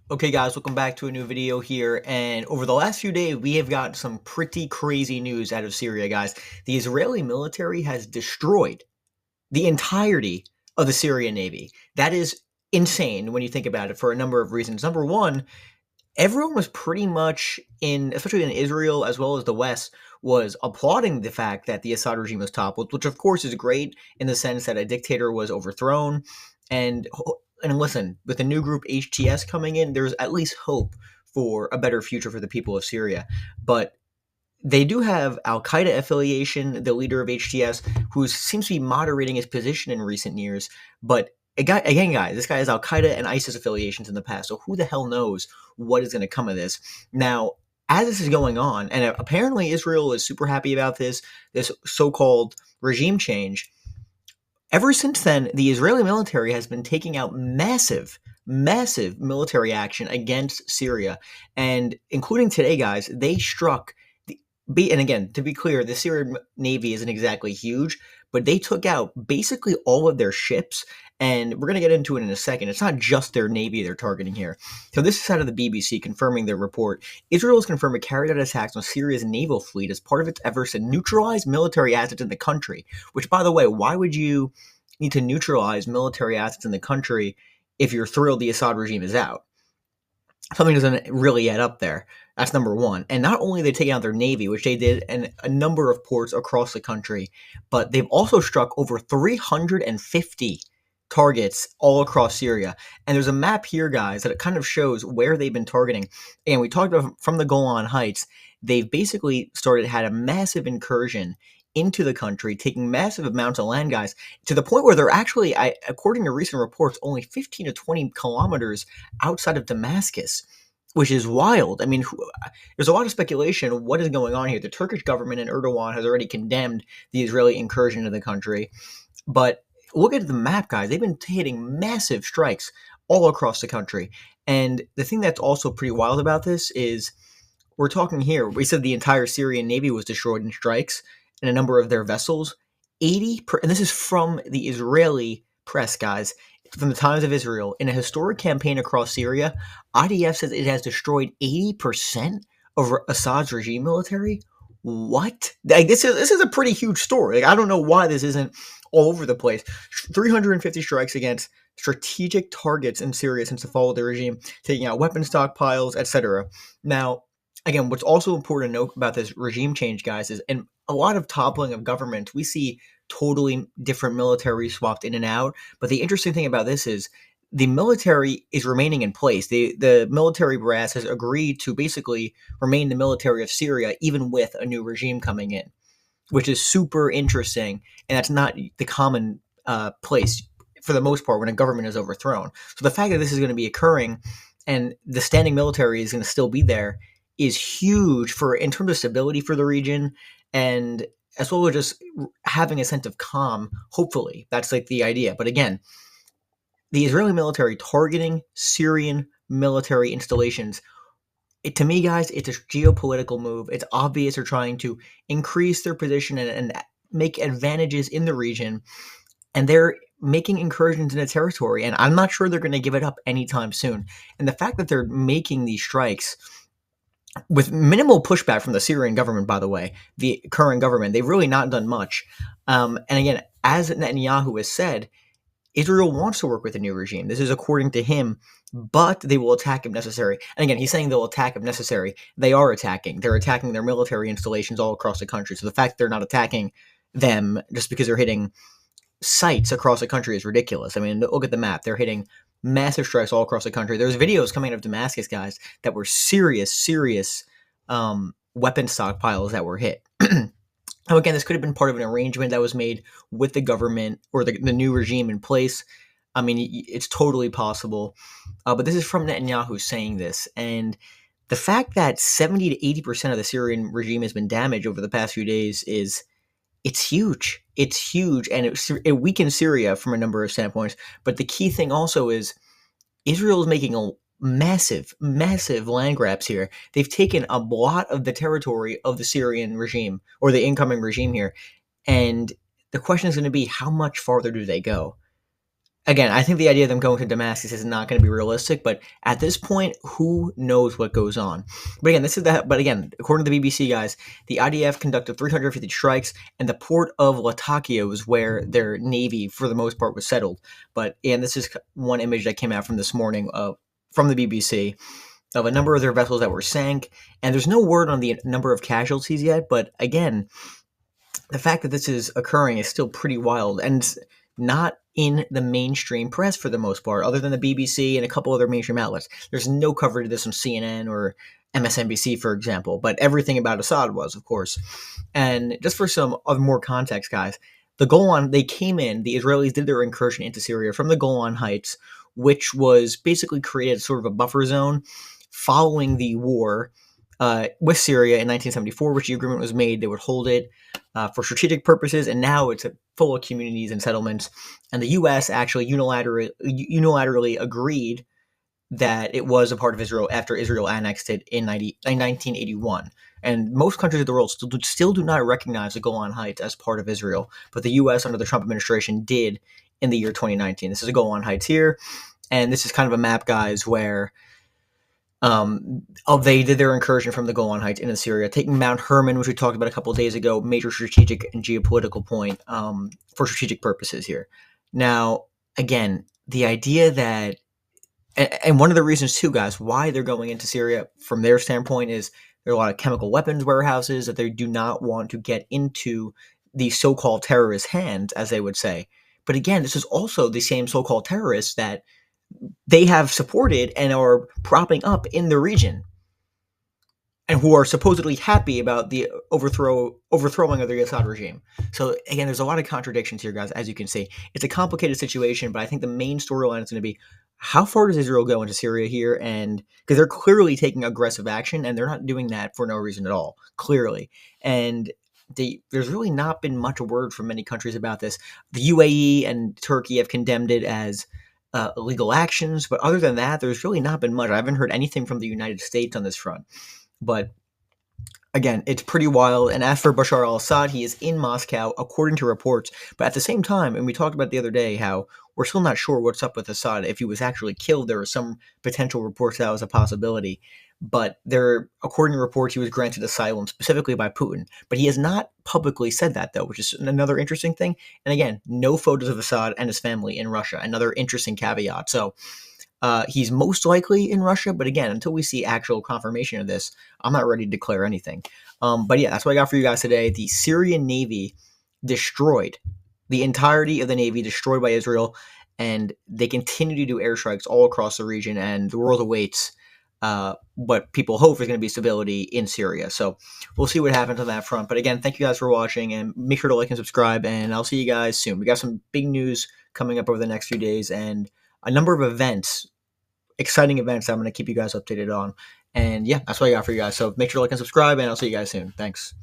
Okay guys, welcome back to a new video here, and over the last few days we have got some pretty crazy news out of Syria, guys. The Israeli military has destroyed the entirety of the Syrian Navy. That is insane when you think about it for a number of reasons. Number one, everyone was pretty much especially in Israel as well as the West, was applauding the fact that the Assad regime was toppled, which of course is great in the sense that a dictator was overthrown. And and listen, with the new group HTS coming in, there's at least hope for a better future for the people of Syria. But they do have Al Qaeda affiliation, the leader of HTS, who seems to be moderating his position in recent years. But again, guys, this guy has Al Qaeda and ISIS affiliations in the past. So who the hell knows what is going to come of this? Now, as this is going on, and apparently Israel is super happy about this so-called regime change. Ever since then, the Israeli military has been taking out massive military action against Syria, and including today, guys, they struck and again, to be clear, the Syrian Navy isn't exactly huge, but they took out basically all of their ships, and we're going to get into it in a second. It's not just their Navy they're targeting here. So this is out of the BBC confirming their report. Israel has confirmed it carried out attacks on Syria's naval fleet as part of its efforts to neutralize military assets in the country, which, by the way, why would you need to neutralize military assets in the country if you're thrilled the Assad regime is out? Something doesn't really add up there. That's number one. And not only are they taking out their Navy, which they did in a number of ports across the country, but they've also struck over 350 targets all across Syria. And there's a map here, guys, that it kind of shows where they've been targeting. And we talked about from the Golan Heights, they've basically had a massive incursion into the country, taking massive amounts of land, guys, to the point where they're actually, according to recent reports, only 15 to 20 kilometers outside of Damascus, which is wild. I mean, there's a lot of speculation. What is going on here? The Turkish government and Erdogan has already condemned the Israeli incursion into the country. But look at the map, guys. They've been hitting massive strikes all across the country. And the thing that's also pretty wild about this is we're talking here. We said the entire Syrian Navy was destroyed in strikes and a number of their vessels. And this is from the Israeli press, guys, from the Times of Israel. In a historic campaign across Syria, IDF says it has destroyed 80% of Assad's regime military. What? This is a pretty huge story. I don't know why this isn't all over the place. 350 strikes against strategic targets in Syria since the fall of the regime, taking out weapon stockpiles, etc. Now, again, what's also important to note about this regime change, guys, is in a lot of toppling of government, we see totally different military swapped in and out. But the interesting thing about this is the military is remaining in place. The military brass has agreed to basically remain the military of Syria, even with a new regime coming in, which is super interesting. And that's not the common place for the most part when a government is overthrown. So the fact that this is going to be occurring and the standing military is going to still be there is huge in terms of stability for the region, and as well as just having a sense of calm, hopefully. That's like the idea. But again, the Israeli military targeting Syrian military installations, to me, guys, it's a geopolitical move. It's obvious they're trying to increase their position and make advantages in the region, and they're making incursions into territory, and I'm not sure they're going to give it up anytime soon. And the fact that they're making these strikes with minimal pushback from the Syrian government, by the way, the current government, they've really not done much. And again, as Netanyahu has said, Israel wants to work with a new regime. This is according to him, but they will attack if necessary. And again, he's saying they'll attack if necessary. They are attacking. They're attacking their military installations all across the country. So the fact that they're not attacking them just because they're hitting sites across the country is ridiculous. I mean, look at the map. They're hitting massive strikes all across the country. There's videos coming out of Damascus, guys, that were serious weapon stockpiles that were hit. Now, again, this could have been part of an arrangement that was made with the government or the new regime in place. I mean, it's totally possible. But this is from Netanyahu saying this. And the fact that 70 to 80% of the Syrian regime has been damaged over the past few days it's huge. It's huge, and it weakens Syria from a number of standpoints. But the key thing also is Israel is making a massive land grabs here. They've taken a lot of the territory of the Syrian regime or the incoming regime here. And the question is going to be, how much farther do they go? again, I think the idea of them going to Damascus is not going to be realistic, but at this point, who knows what goes on? But again, this is that. But again, according to the BBC, guys, the IDF conducted 350 strikes, and the port of Latakia was where their navy, for the most part, was settled. But and this is one image that came out from this morning from the BBC of a number of their vessels that were sank, and there's no word on the number of casualties yet. But again, the fact that this is occurring is still pretty wild and not in the mainstream press for the most part, other than the BBC and a couple other mainstream outlets. There's no coverage of this on CNN or MSNBC, for example, but everything about Assad was, of course. And just for some of more context, guys, the Golan, the Israelis did their incursion into Syria from the Golan Heights, which was basically created sort of a buffer zone following the war with Syria in 1974, which the agreement was made. They would hold it for strategic purposes, and now it's full of communities and settlements. And the U.S. actually unilaterally agreed that it was a part of Israel after Israel annexed it in 1981. And most countries of the world still do not recognize the Golan Heights as part of Israel, but the U.S. under the Trump administration did in the year 2019. This is the Golan Heights here, and this is kind of a map, guys, where they did their incursion from the Golan Heights into Syria, taking Mount Hermon, which we talked about a couple of days ago, major strategic and geopolitical point for strategic purposes here. Now, again, the idea that, and one of the reasons too, guys, why they're going into Syria from their standpoint is there are a lot of chemical weapons warehouses that they do not want to get into the so-called terrorist hands, as they would say. But again, this is also the same so-called terrorists that they have supported and are propping up in the region, and who are supposedly happy about the overthrowing of the Assad regime. So again, there's a lot of contradictions here, guys. As you can see, it's a complicated situation, but I think the main storyline is going to be how far does Israel go into Syria here, and because they're clearly taking aggressive action, and they're not doing that for no reason at all, clearly. And there's really not been much word from many countries about this. The UAE and Turkey have condemned it as illegal actions, but other than that, there's really not been much. I haven't heard anything from the United States on this front. But again, it's pretty wild. And as for Bashar al-Assad, he is in Moscow, according to reports. But at the same time, and we talked about the other day how we're still not sure what's up with Assad. If he was actually killed, there were some potential reports that was a possibility. But according to reports, he was granted asylum specifically by Putin. But he has not publicly said that, though, which is another interesting thing. And again, no photos of Assad and his family in Russia. Another interesting caveat. So he's most likely in Russia, but again, until we see actual confirmation of this, I'm not ready to declare anything. But yeah, that's what I got for you guys today. The Syrian Navy destroyed, the entirety of the Navy destroyed by Israel, and they continue to do airstrikes all across the region, and the world awaits what people hope is going to be stability in Syria. So we'll see what happens on that front. But again, thank you guys for watching, and make sure to like and subscribe, and I'll see you guys soon. We got some big news coming up over the next few days, and a number of events, exciting events that I'm going to keep you guys updated on. And yeah, that's what I got for you guys. So make sure to like and subscribe, and I'll see you guys soon. Thanks.